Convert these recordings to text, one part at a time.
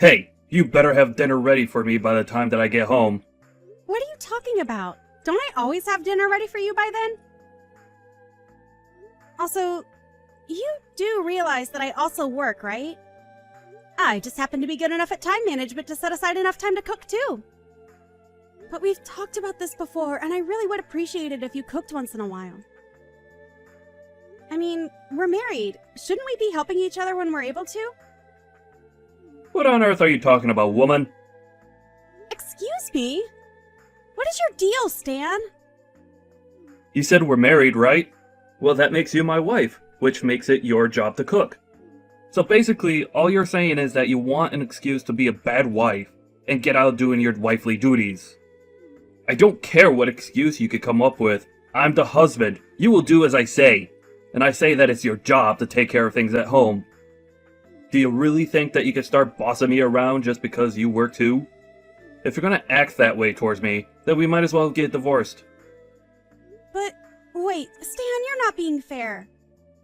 Hey, you better have dinner ready for me by the time that I get home. What are you talking about? Don't I always have dinner ready for you by then? Also, you do realize that I also work, right? I just happen to be good enough at time management to set aside enough time to cook too. But we've talked about this before, and I really would appreciate it if you cooked once in a while. I mean, we're married. Shouldn't we be helping each other when we're able to? What on earth are you talking about, woman? Excuse me? What is your deal, Stan? You said we're married, right? Well, that makes you my wife, which makes it your job to cook. So basically, all you're saying is that you want an excuse to be a bad wife and get out doing your wifely duties. I don't care what excuse you could come up with. I'm the husband. You will do as I say. And I say that it's your job to take care of things at home. Do you really think that you can start bossing me around just because you work too? If you're gonna act that way towards me, then we might as well get divorced. But, wait, Stan, you're not being fair.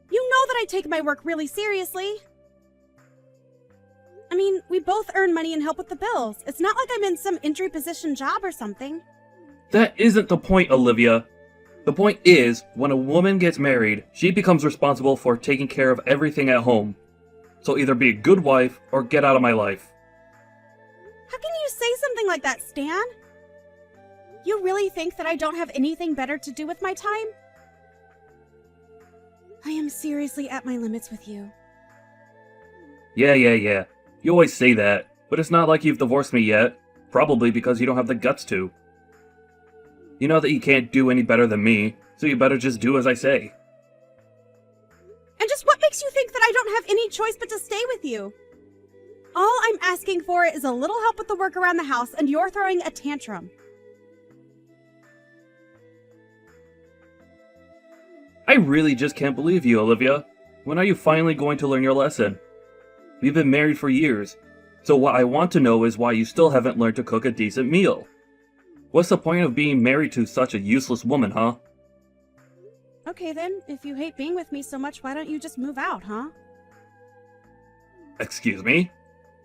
You know that I take my work really seriously. I mean, we both earn money and help with the bills. It's not like I'm in some entry position job or something. That isn't the point, Olivia. The point is, when a woman gets married, she becomes responsible for taking care of everything at home. So either be a good wife or get out of my life. How can you say something like that, Stan? You really think that I don't have anything better to do with my time? I am seriously at my limits with you. Yeah. You always say that, but it's not like you've divorced me yet. Probably because you don't have the guts to. You know that you can't do any better than me, so you better just do as I say. And just what makes you think that I don't have any choice but to stay with you? All I'm asking for is a little help with the work around the house, and you're throwing a tantrum. I really just can't believe you, Olivia. When are you finally going to learn your lesson? We've been married for years, so what I want to know is why you still haven't learned to cook a decent meal. What's the point of being married to such a useless woman, huh? Okay then, if you hate being with me so much, why don't you just move out, huh? Excuse me?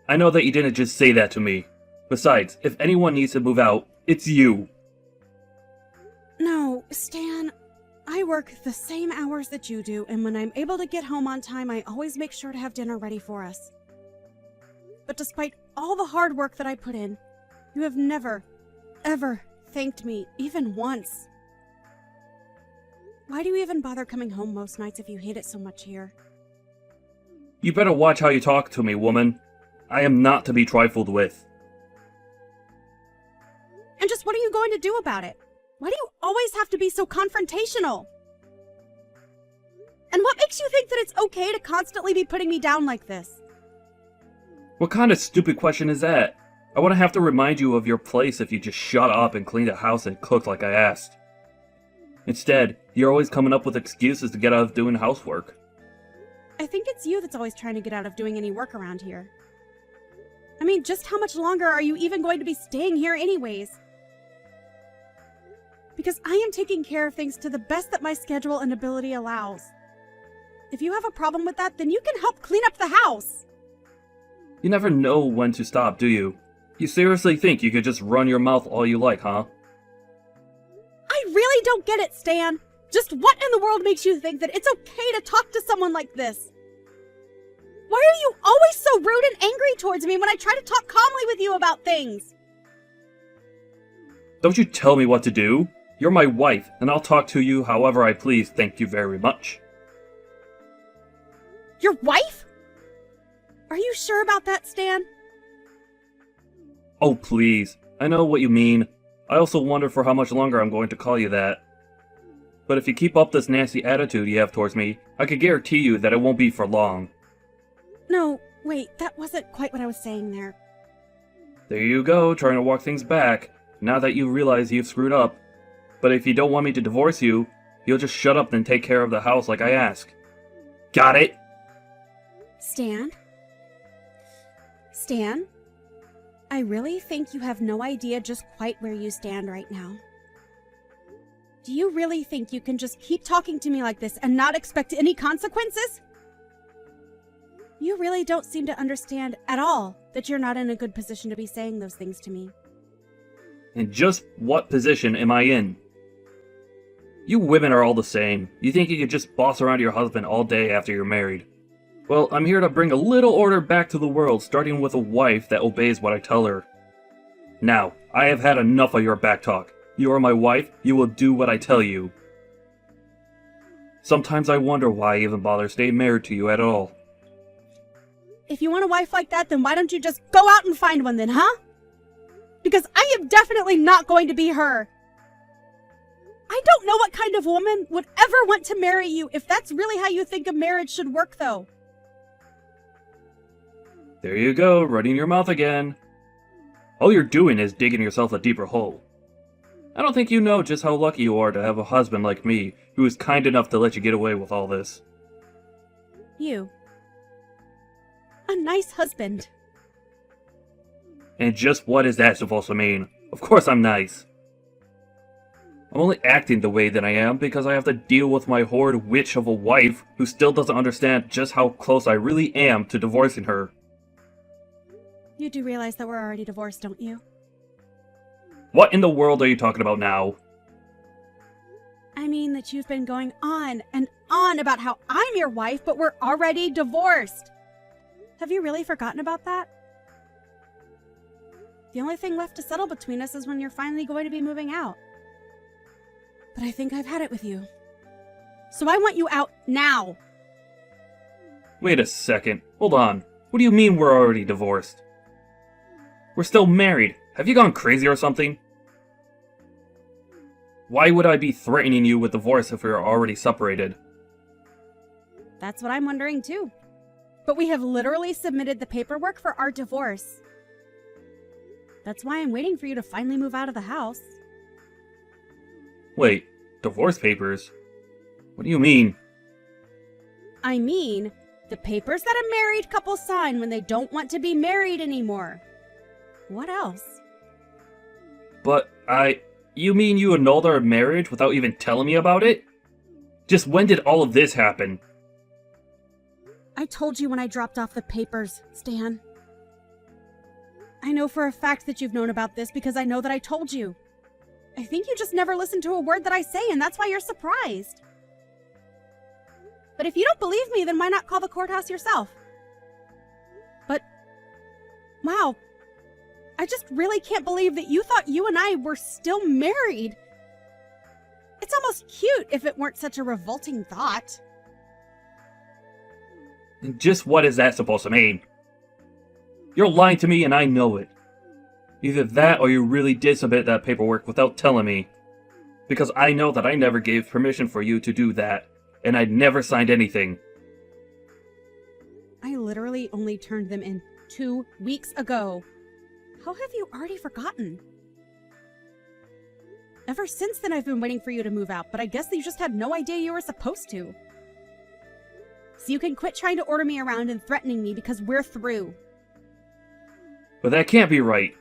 I know that you didn't just say that to me. Besides, if anyone needs to move out, it's you. No, Stan. I work the same hours that you do, and when I'm able to get home on time, I always make sure to have dinner ready for us. But despite all the hard work that I put in, you have never, ever thanked me, even once. Why do you even bother coming home most nights if you hate it so much here? You better watch how you talk to me, woman. I am not to be trifled with. And just what are you going to do about it? Why do you always have to be so confrontational? And what makes you think that it's okay to constantly be putting me down like this? What kind of stupid question is that? I wouldn't have to remind you of your place if you just shut up and cleaned the house and cooked like I asked. Instead, you're always coming up with excuses to get out of doing housework. I think it's you that's always trying to get out of doing any work around here. I mean, just how much longer are you even going to be staying here anyways? Because I am taking care of things to the best that my schedule and ability allows. If you have a problem with that, then you can help clean up the house. You never know when to stop, do you? You seriously think you could just run your mouth all you like, huh? I really don't get it, Stan. Just what in the world makes you think that it's okay to talk to someone like this? Why are you always so rude and angry towards me when I try to talk calmly with you about things? Don't you tell me what to do. You're my wife, and I'll talk to you however I please, thank you very much. Your wife? Are you sure about that, Stan? Oh, please. I know what you mean. I also wonder for how much longer I'm going to call you that. But if you keep up this nasty attitude you have towards me, I can guarantee you that it won't be for long. No, wait, that wasn't quite what I was saying there. There you go, trying to walk things back, now that you realize you've screwed up. But if you don't want me to divorce you, you'll just shut up and take care of the house like I ask. Got it? Stan? Stan? I really think you have no idea just quite where you stand right now. Do you really think you can just keep talking to me like this and not expect any consequences? You really don't seem to understand at all that you're not in a good position to be saying those things to me. And just what position am I in? You women are all the same. You think you could just boss around your husband all day after you're married. Well, I'm here to bring a little order back to the world, starting with a wife that obeys what I tell her. Now, I have had enough of your backtalk. You are my wife, you will do what I tell you. Sometimes I wonder why I even bother staying married to you at all. If you want a wife like that, then why don't you just go out and find one then, huh? Because I am definitely not going to be her. I don't know what kind of woman would ever want to marry you if that's really how you think a marriage should work, though. There you go, running your mouth again. All you're doing is digging yourself a deeper hole. I don't think you know just how lucky you are to have a husband like me, who is kind enough to let you get away with all this. You. A nice husband. And just what is that supposed to mean? Of course I'm nice. I'm only acting the way that I am because I have to deal with my horrid witch of a wife who still doesn't understand just how close I really am to divorcing her. You do realize that we're already divorced, don't you? What in the world are you talking about now? I mean that you've been going on and on about how I'm your wife, but we're already divorced. Have you really forgotten about that? The only thing left to settle between us is when you're finally going to be moving out. But I think I've had it with you. So I want you out now. Wait a second. Hold on. What do you mean we're already divorced? We're still married. Have you gone crazy or something? Why would I be threatening you with divorce if we are already separated? That's what I'm wondering too. But we have literally submitted the paperwork for our divorce. That's why I'm waiting for you to finally move out of the house. Wait, divorce papers? What do you mean? I mean, the papers that a married couple sign when they don't want to be married anymore. What else? But you mean you annulled our marriage without even telling me about it? Just when did all of this happen? I told you when I dropped off the papers, Stan. I know for a fact that you've known about this because I know that I told you. I think you just never listen to a word that I say, and that's why you're surprised. But if you don't believe me, then why not call the courthouse yourself? But, wow, I just really can't believe that you thought you and I were still married. It's almost cute if it weren't such a revolting thought. Just what is that supposed to mean? You're lying to me and I know it. Either that or you really did submit that paperwork without telling me. Because I know that I never gave permission for you to do that, and I never signed anything. I literally only turned them in 2 weeks ago. How have you already forgotten? Ever since then I've been waiting for you to move out, but I guess that you just had no idea you were supposed to. So you can quit trying to order me around and threatening me because we're through. But that can't be right.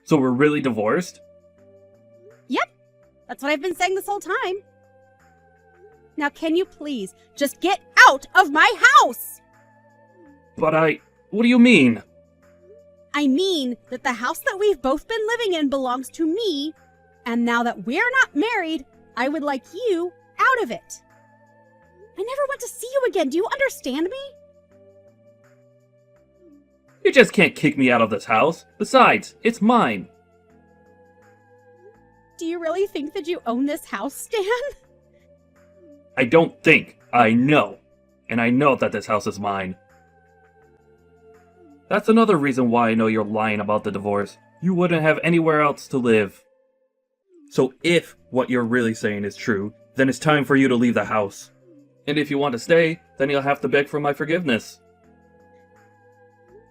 So we're really divorced? Yep, that's what I've been saying this whole time. Now can you please just get out of my house? But what do you mean? I mean that the house that we've both been living in belongs to me, and now that we're not married, I would like you out of it. I never want to see you again, do you understand me? You just can't kick me out of this house. Besides, it's mine. Do you really think that you own this house, Stan? I don't think. I know. And I know that this house is mine. That's another reason why I know you're lying about the divorce. You wouldn't have anywhere else to live. So if what you're really saying is true, then it's time for you to leave the house. And if you want to stay, then you'll have to beg for my forgiveness.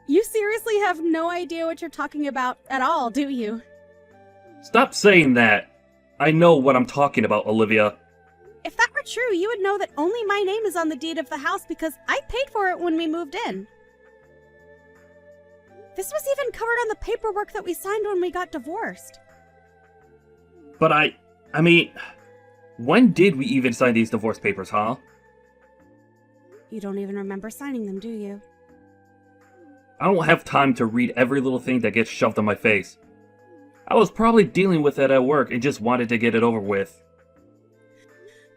You seriously have no idea what you're talking about at all, do you? Stop saying that. I know what I'm talking about, Olivia. If that were true, you would know that only my name is on the deed of the house because I paid for it when we moved in. This was even covered on the paperwork that we signed when we got divorced. But I mean, when did we even sign these divorce papers, huh? You don't even remember signing them, do you? I don't have time to read every little thing that gets shoved in my face. I was probably dealing with it at work and just wanted to get it over with.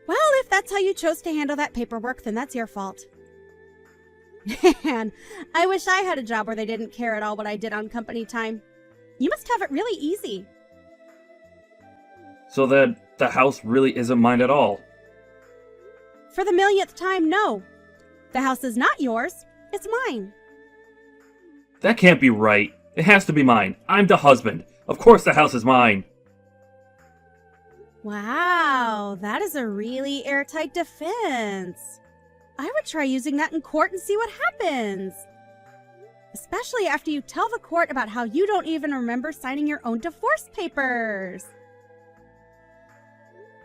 Well, if that's how you chose to handle that paperwork, then that's your fault. Man, I wish I had a job where they didn't care at all what I did on company time. You must have it really easy. So that the house really isn't mine at all. For the millionth time, no. The house is not yours. It's mine. That can't be right. It has to be mine. I'm the husband. Of course the house is mine. Wow, that is a really airtight defense. I would try using that in court and see what happens. Especially after you tell the court about how you don't even remember signing your own divorce papers.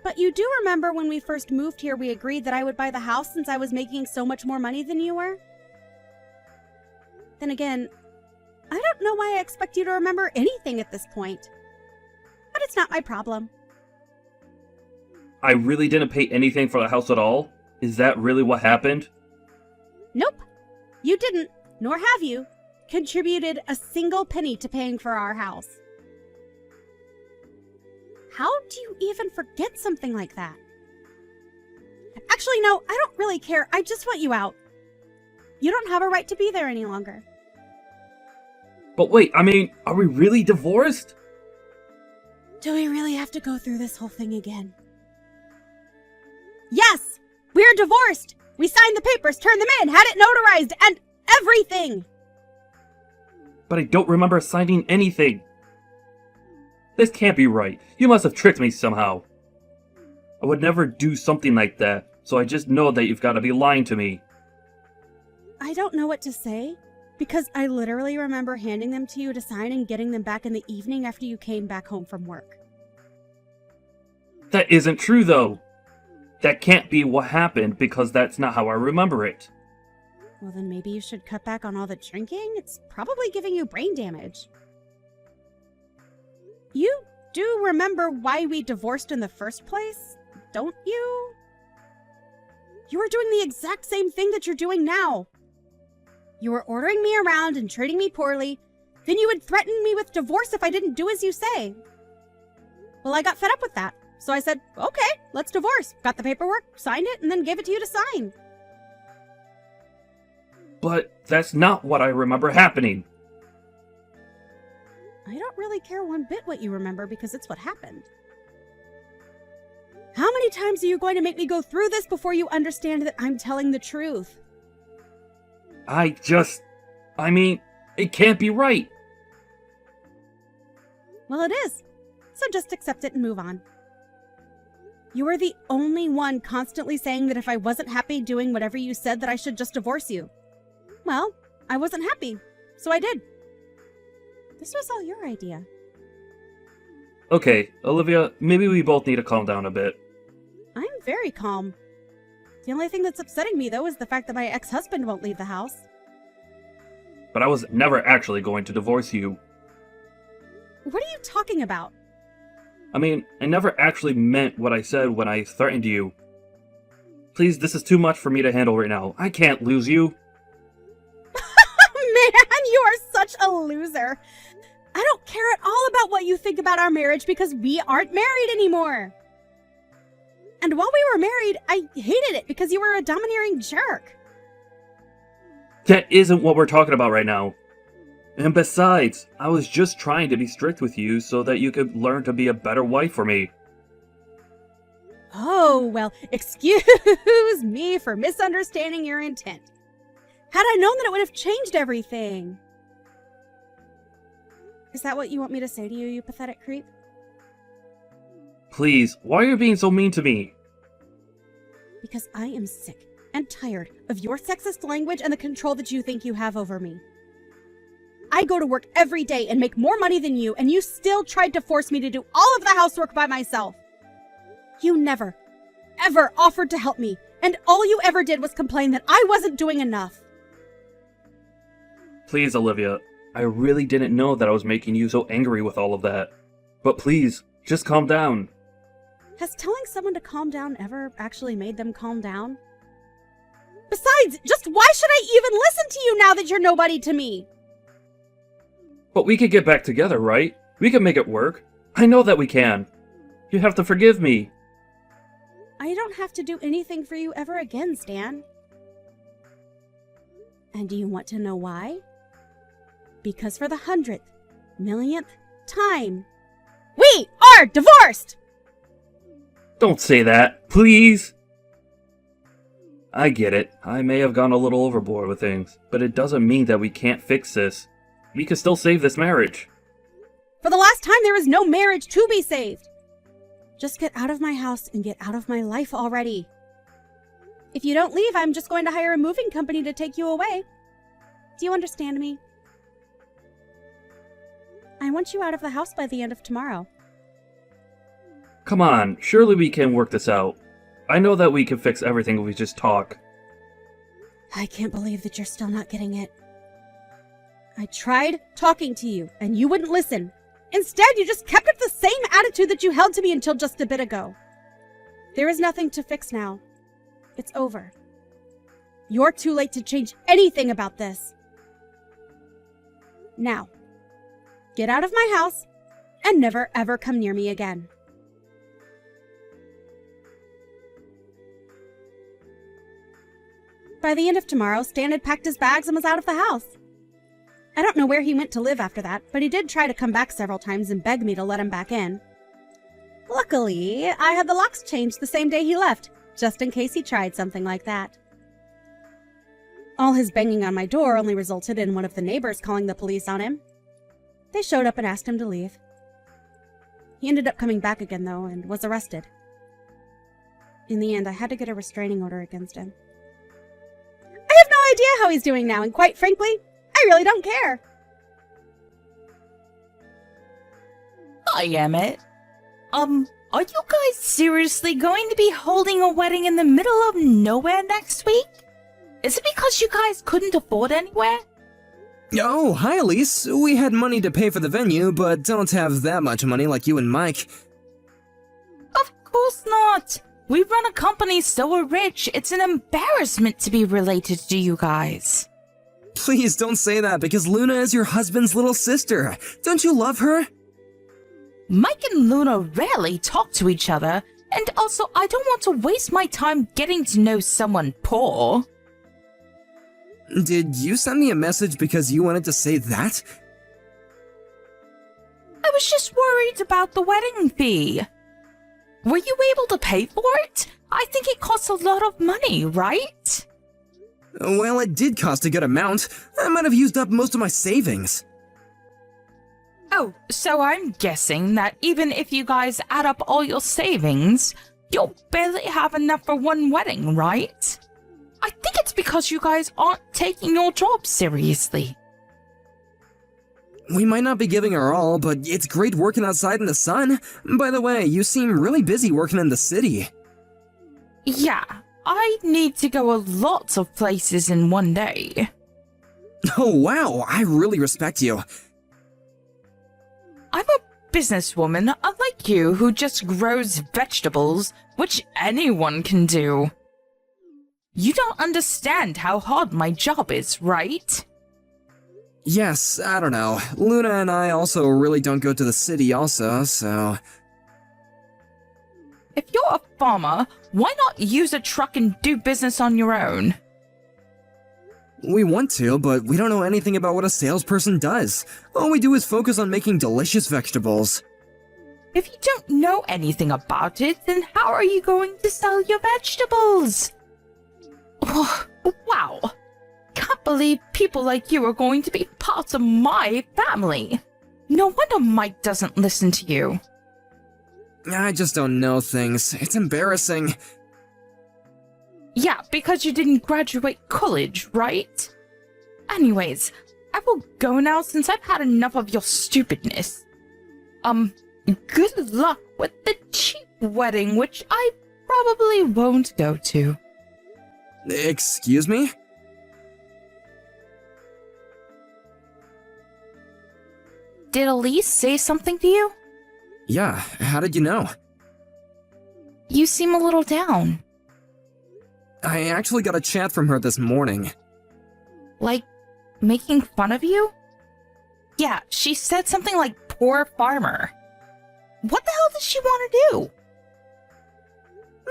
But you do remember when we first moved here, we agreed that I would buy the house since I was making so much more money than you were? Then again, I don't know why I expect you to remember anything at this point. But it's not my problem. I really didn't pay anything for the house at all? Is that really what happened? Nope. You didn't, nor have you, contributed a single penny to paying for our house. How do you even forget something like that? Actually, no, I don't really care. I just want you out. You don't have a right to be there any longer. But wait, I mean, are we really divorced? Do we really have to go through this whole thing again? Yes! We're divorced! We signed the papers, turned them in, had it notarized, and everything! But I don't remember signing anything. This can't be right. You must have tricked me somehow. I would never do something like that, so I just know that you've got to be lying to me. I don't know what to say, because I literally remember handing them to you to sign and getting them back in the evening after you came back home from work. That isn't true, though. That can't be what happened, because that's not how I remember it. Well, then maybe you should cut back on all the drinking? It's probably giving you brain damage. You do remember why we divorced in the first place, don't you? You were doing the exact same thing that you're doing now. You were ordering me around and treating me poorly. Then you would threaten me with divorce if I didn't do as you say. Well, I got fed up with that. So I said, okay, let's divorce. Got the paperwork, signed it, and then gave it to you to sign. But that's not what I remember happening. I don't really care one bit what you remember because it's what happened. How many times are you going to make me go through this before you understand that I'm telling the truth? I mean, it can't be right. Well, it is. So just accept it and move on. You were the only one constantly saying that if I wasn't happy doing whatever you said that I should just divorce you. Well, I wasn't happy, so I did. This was all your idea. Okay, Olivia, maybe we both need to calm down a bit. I'm very calm. The only thing that's upsetting me, though, is the fact that my ex-husband won't leave the house. But I was never actually going to divorce you. What are you talking about? I mean, I never actually meant what I said when I threatened you. Please, this is too much for me to handle right now. I can't lose you. Man, you are such a loser. I don't care at all about what you think about our marriage because we aren't married anymore. And while we were married, I hated it because you were a domineering jerk. That isn't what we're talking about right now. And besides, I was just trying to be strict with you so that you could learn to be a better wife for me. Oh, well, excuse me for misunderstanding your intent. Had I known that it would have changed everything. Is that what you want me to say to you, you pathetic creep? Please, why are you being so mean to me? Because I am sick and tired of your sexist language and the control that you think you have over me. I go to work every day and make more money than you, and you still tried to force me to do all of the housework by myself. You never, ever offered to help me, and all you ever did was complain that I wasn't doing enough. Please, Olivia, I really didn't know that I was making you so angry with all of that. But please, just calm down. Has telling someone to calm down ever actually made them calm down? Besides, just why should I even listen to you now that you're nobody to me? But we could get back together, right? We can make it work. I know that we can. You have to forgive me. I don't have to do anything for you ever again, Stan. And do you want to know why? Because for the 100th, millionth time, we are divorced! Don't say that, please. I get it. I may have gone a little overboard with things, but it doesn't mean that we can't fix this. We can still save this marriage. For the last time, there is no marriage to be saved. Just get out of my house and get out of my life already. If you don't leave, I'm just going to hire a moving company to take you away. Do you understand me? I want you out of the house by the end of tomorrow. Come on, surely we can work this out. I know that we can fix everything if we just talk. I can't believe that you're still not getting it. I tried talking to you, and you wouldn't listen. Instead, you just kept up the same attitude that you held to me until just a bit ago. There is nothing to fix now. It's over. You're too late to change anything about this. Now, get out of my house and never ever come near me again. By the end of tomorrow, Stan had packed his bags and was out of the house. I don't know where he went to live after that, but he did try to come back several times and beg me to let him back in. Luckily, I had the locks changed the same day he left, just in case he tried something like that. All his banging on my door only resulted in one of the neighbors calling the police on him. They showed up and asked him to leave. He ended up coming back again, though, and was arrested. In the end, I had to get a restraining order against him. I have no idea how he's doing now, and quite frankly, I really don't care. Hi, Emmett. Are you guys seriously going to be holding a wedding in the middle of nowhere next week? Is it because you guys couldn't afford anywhere? Oh, hi Elise. We had money to pay for the venue, but don't have that much money like you and Mike. Of course not. We run a company so we're rich, it's an embarrassment to be related to you guys. Please don't say that, because Luna is your husband's little sister. Don't you love her? Mike and Luna rarely talk to each other, and also I don't want to waste my time getting to know someone poor. Did you send me a message because you wanted to say that? I was just worried about the wedding fee. Were you able to pay for it? I think it costs a lot of money, right? Well, it did cost a good amount. I might have used up most of my savings. Oh, so I'm guessing that even if you guys add up all your savings, you'll barely have enough for one wedding, right? I think it's because you guys aren't taking your job seriously. We might not be giving our all, but it's great working outside in the sun. By the way, you seem really busy working in the city. Yeah, I need to go a lot of places in one day. Oh wow, I really respect you. I'm a businesswoman, unlike you, who just grows vegetables, which anyone can do. You don't understand how hard my job is, right? Yes, I don't know. Luna and I also really don't go to the city also, so... If you're a farmer, why not use a truck and do business on your own? We want to, but we don't know anything about what a salesperson does. All we do is focus on making delicious vegetables. If you don't know anything about it, then how are you going to sell your vegetables? Oh, wow. Can't believe people like you are going to be part of my family. No wonder Mike doesn't listen to you. I just don't know things. It's embarrassing. Yeah, because you didn't graduate college, right? Anyways, I will go now since I've had enough of your stupidness. Good luck with the cheap wedding, which I probably won't go to. Excuse me? Did Elise say something to you? Yeah, how did you know? You seem a little down. I actually got a chat from her this morning. Like, making fun of you? Yeah, she said something like poor farmer. What the hell does she want to do?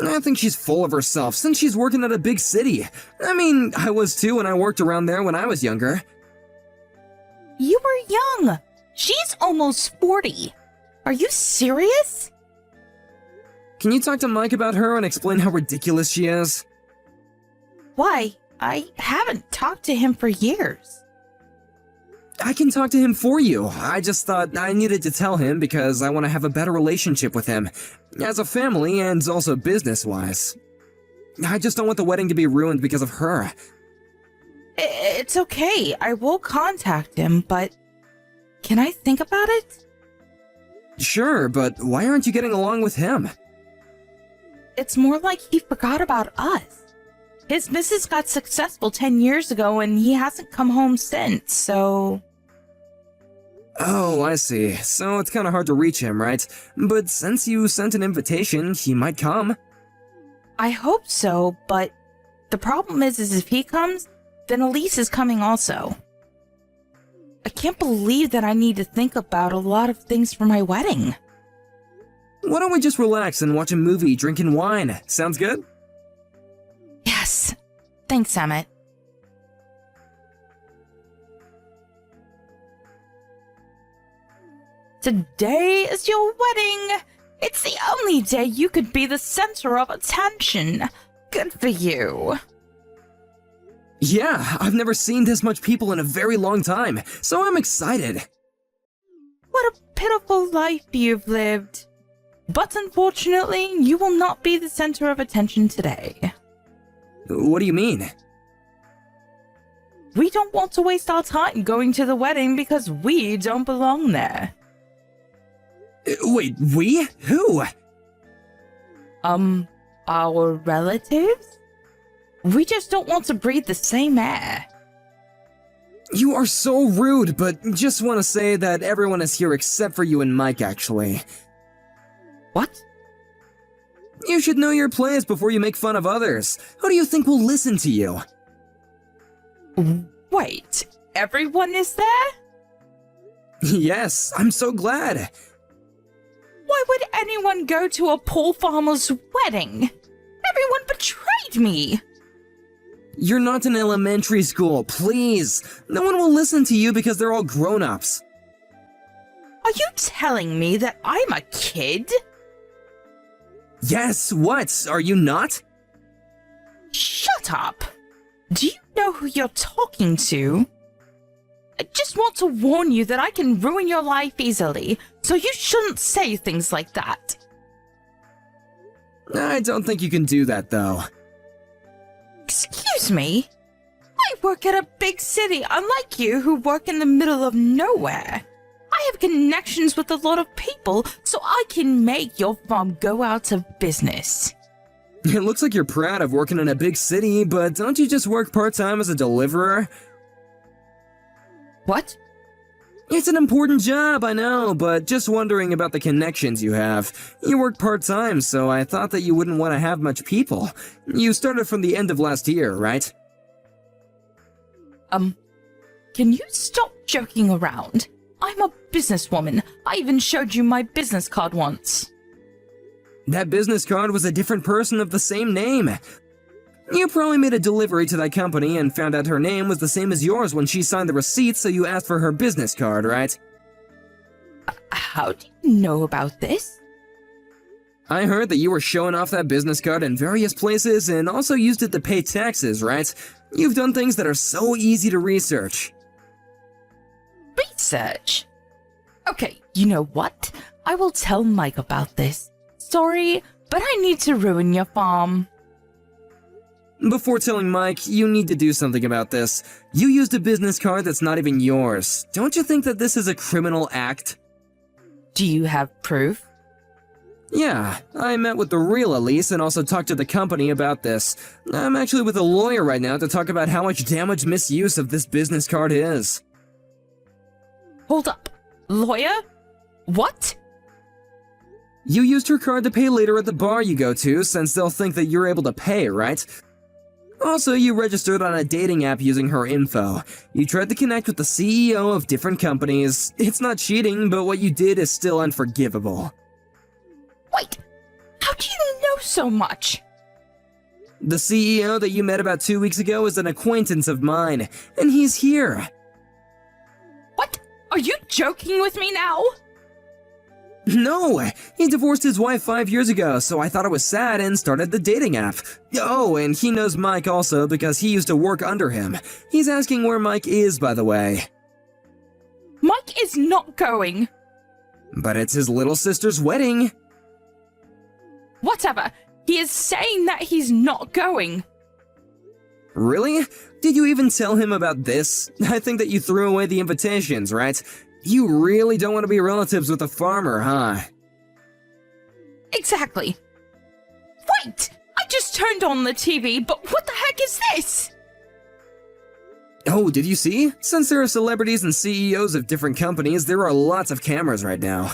I think she's full of herself since she's working at a big city. I mean, I was too when I worked around there when I was younger. You were young. She's almost 40. Are you serious? Can you talk to Mike about her and explain how ridiculous she is? Why? I haven't talked to him for years. I can talk to him for you. I just thought I needed to tell him because I want to have a better relationship with him. As a family and also business-wise. I just don't want the wedding to be ruined because of her. It's okay. I will contact him, but can I think about it? Sure, but why aren't you getting along with him? It's more like he forgot about us. His business got successful 10 years ago and he hasn't come home since, so... Oh, I see. So it's kind of hard to reach him, right? But since you sent an invitation, he might come. I hope so, but the problem is if he comes, then Elise is coming also. I can't believe that I need to think about a lot of things for my wedding. Why don't we just relax and watch a movie drinking wine? Sounds good? Yes. Thanks, Emmett. Today is your wedding. It's the only day you could be the center of attention. Good for you. Yeah, I've never seen this much people in a very long time, so I'm excited. What a pitiful life you've lived. But unfortunately, you will not be the center of attention today. What do you mean? We don't want to waste our time going to the wedding because we don't belong there. Wait, we? Who? Our relatives? We just don't want to breathe the same air. You are so rude, but just want to say that everyone is here except for you and Mike, actually. What? You should know your place before you make fun of others. Who do you think will listen to you? Wait, everyone is there? Yes, I'm so glad. Why would anyone go to a poor farmer's wedding? Everyone betrayed me! You're not in elementary school, please. No one will listen to you because they're all grown-ups. Are you telling me that I'm a kid? Yes, what? Are you not? Shut up! Do you know who you're talking to? I just want to warn you that I can ruin your life easily, so you shouldn't say things like that. I don't think you can do that, though. Excuse me? I work at a big city, unlike you who work in the middle of nowhere. I have connections with a lot of people, so I can make your farm go out of business. It looks like you're proud of working in a big city, but don't you just work part-time as a deliverer? What? It's an important job, I know, but just wondering about the connections you have. You work part-time, so I thought that you wouldn't want to have much people. You started from the end of last year, right? Can you stop joking around? I'm a businesswoman. I even showed you my business card once. That business card was a different person of the same name. You probably made a delivery to that company and found out her name was the same as yours when she signed the receipt, so you asked for her business card, right? How do you know about this? I heard that you were showing off that business card in various places and also used it to pay taxes, right? You've done things that are so easy to research. Research? Okay, you know what? I will tell Mike about this. Sorry, but I need to ruin your farm. Before telling Mike, you need to do something about this. You used a business card that's not even yours. Don't you think that this is a criminal act? Do you have proof? Yeah, I met with the real Elise and also talked to the company about this. I'm actually with a lawyer right now to talk about how much damage misuse of this business card is. Hold up. Lawyer? What? You used her card to pay later at the bar you go to, since they'll think that you're able to pay, right? Also, you registered on a dating app using her info. You tried to connect with the CEO of different companies. It's not cheating, but what you did is still unforgivable. Wait, how do you know so much? The CEO that you met about 2 weeks ago is an acquaintance of mine, and he's here. What? Are you joking with me now? No, he divorced his wife 5 years ago, so I thought it was sad and started the dating app. Oh, and he knows Mike also because he used to work under him. He's asking where Mike is, by the way. Mike is not going. But it's his little sister's wedding. Whatever. He is saying that he's not going. Really? Did you even tell him about this? I think that you threw away the invitations, right? You really don't want to be relatives with a farmer, huh? Exactly. Wait! I just turned on the TV, but what the heck is this? Oh, did you see? Since there are celebrities and CEOs of different companies, there are lots of cameras right now.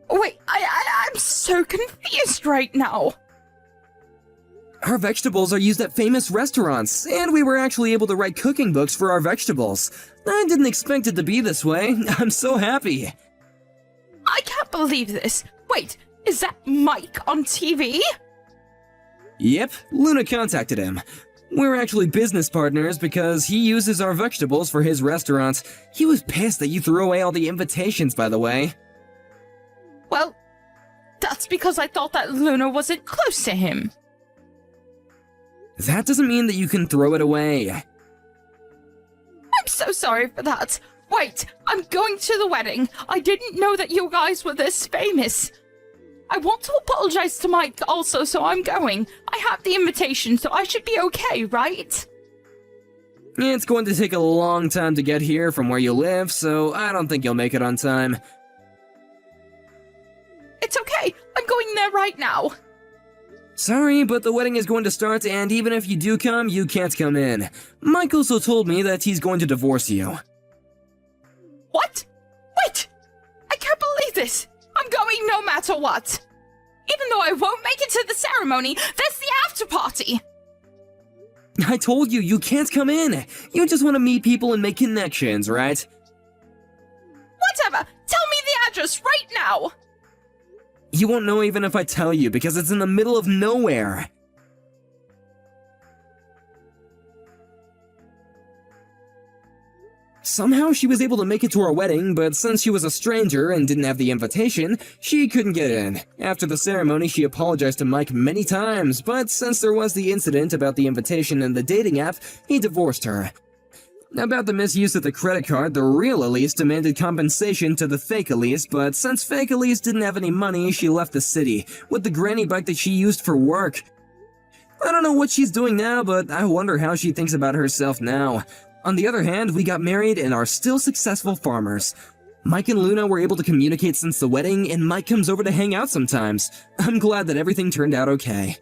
Wait, I'm so confused right now. Our vegetables are used at famous restaurants, and we were actually able to write cooking books for our vegetables. I didn't expect it to be this way. I'm so happy. I can't believe this. Wait, is that Mike on TV? Yep, Luna contacted him. We're actually business partners because he uses our vegetables for his restaurant. He was pissed that you threw away all the invitations, by the way. Well, that's because I thought that Luna wasn't close to him. That doesn't mean that you can throw it away. I'm so sorry for that. Wait, I'm going to the wedding. I didn't know that you guys were this famous. I want to apologize to Mike also, so I'm going. I have the invitation, so I should be okay, right? It's going to take a long time to get here from where you live, so I don't think you'll make it on time. It's okay. I'm going there right now. Sorry, but the wedding is going to start, and even if you do come, you can't come in. Mike also told me that he's going to divorce you. What? Wait! I can't believe this! I'm going no matter what! Even though I won't make it to the ceremony, there's the after party! I told you, you can't come in. You just want to meet people and make connections, right? Whatever! Tell me the address right now! You won't know even if I tell you, because it's in the middle of nowhere. Somehow she was able to make it to our wedding, but since she was a stranger and didn't have the invitation, she couldn't get in. After the ceremony, she apologized to Mike many times, but since there was the incident about the invitation and the dating app, he divorced her. About the misuse of the credit card, the real Elise demanded compensation to the fake Elise, but since fake Elise didn't have any money, she left the city, with the granny bike that she used for work. I don't know what she's doing now, but I wonder how she thinks about herself now. On the other hand, we got married and are still successful farmers. Mike and Luna were able to communicate since the wedding, and Mike comes over to hang out sometimes. I'm glad that everything turned out okay.